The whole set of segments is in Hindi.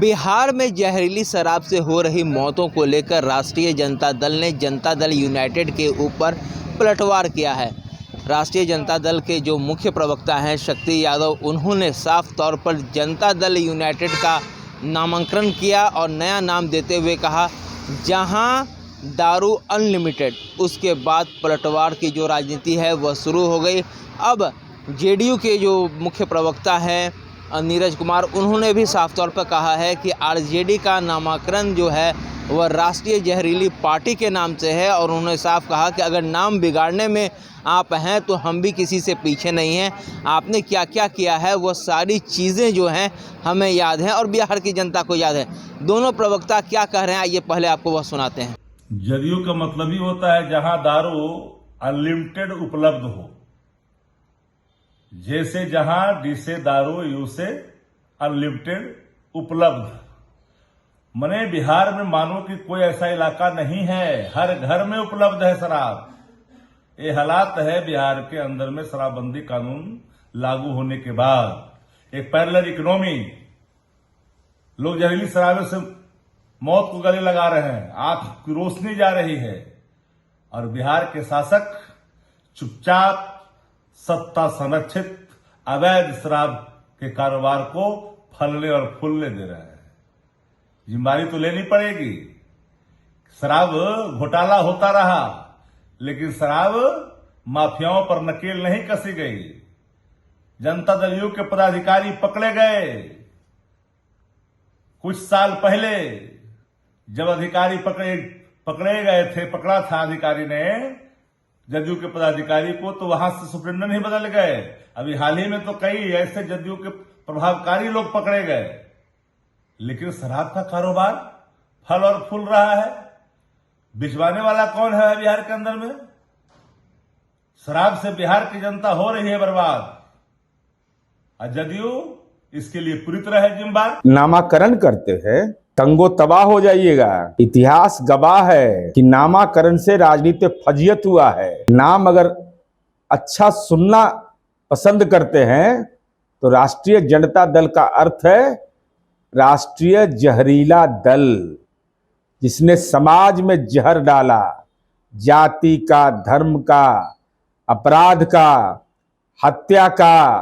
बिहार में जहरीली शराब से हो रही मौतों को लेकर राष्ट्रीय जनता दल ने जनता दल यूनाइटेड के ऊपर पलटवार किया है। राष्ट्रीय जनता दल के जो मुख्य प्रवक्ता हैं शक्ति यादव, उन्होंने साफ तौर पर जनता दल यूनाइटेड का नामकरण किया और नया नाम देते हुए कहा, जहां दारू अनलिमिटेड। उसके बाद पलटवार की जो राजनीति है वह शुरू हो गई। अब जेडीयू के जो मुख्य प्रवक्ता हैं नीरज कुमार, उन्होंने भी साफ तौर पर कहा है कि आरजेडी का नामकरण जो है वह राष्ट्रीय जहरीली पार्टी के नाम से है और उन्होंने साफ कहा कि अगर नाम बिगाड़ने में आप हैं तो हम भी किसी से पीछे नहीं हैं। आपने क्या क्या किया है वह सारी चीज़ें जो हैं हमें याद हैं और बिहार की जनता को याद है। दोनों प्रवक्ता क्या कह रहे हैं आइए पहले आपको वह सुनाते हैं। जदयू का मतलब ही होता है जहां दारू अनलिमिटेड उपलब्ध हो, जैसे जहां डी से दारू यू से अनलिमिटेड उपलब्ध। मने बिहार में मानो कि कोई ऐसा इलाका नहीं है, हर घर में उपलब्ध है शराब। ये हालात है बिहार के अंदर में शराबबंदी कानून लागू होने के बाद। एक पैरेलल इकोनॉमी, लोग जहरीली शराबों से मौत को गले लगा रहे हैं, आंख की रोशनी जा रही है और बिहार के शासक चुपचाप सत्ता संरक्षित अवैध शराब के कारोबार को फलने और फूलने दे रहे हैं। जिम्मेदारी तो लेनी पड़ेगी। शराब घोटाला होता रहा लेकिन शराब माफियाओं पर नकेल नहीं कसी गई। जनता दल यू के पदाधिकारी पकड़े गए। कुछ साल पहले जब अधिकारी पकड़े गए थे, पकड़ा था अधिकारी ने जदयू के पदाधिकारी को, तो वहां से सुप्रिंटेंडेंट नहीं बदल गए। अभी हाल ही में तो कई ऐसे जदयू के प्रभावकारी लोग पकड़े गए, लेकिन शराब का कारोबार फल और फूल रहा है। भिजवाने वाला कौन है बिहार के अंदर में? शराब से बिहार की जनता हो रही है बर्बाद और जदयू इसके लिए पूरी तरह है जिम्मेदार। नामाकरण करते हैं तंगो तबाह हो जाइएगा। इतिहास गवाह है कि नामाकरण से राजनीतिक फजियत हुआ है। नाम अगर अच्छा सुनना पसंद करते हैं तो राष्ट्रीय जनता दल का अर्थ है राष्ट्रीय जहरीला दल, जिसने समाज में जहर डाला, जाति का, धर्म का, अपराध का, हत्या का,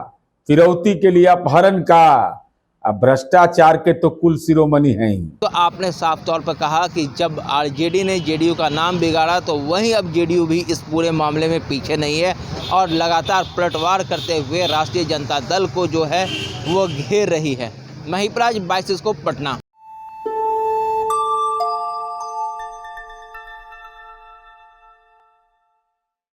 फिरौती के लिए अपहरण का, अब भ्रष्टाचार के तो कुल शिरोमणि हैं ही। तो आपने साफ तौर पर कहा कि जब आरजेडी ने जेडीयू का नाम बिगाड़ा तो वहीं अब जेडीयू भी इस पूरे मामले में पीछे नहीं है और लगातार पलटवार करते हुए राष्ट्रीय जनता दल को जो है वो घेर रही है। महिपराज 22 को पटना।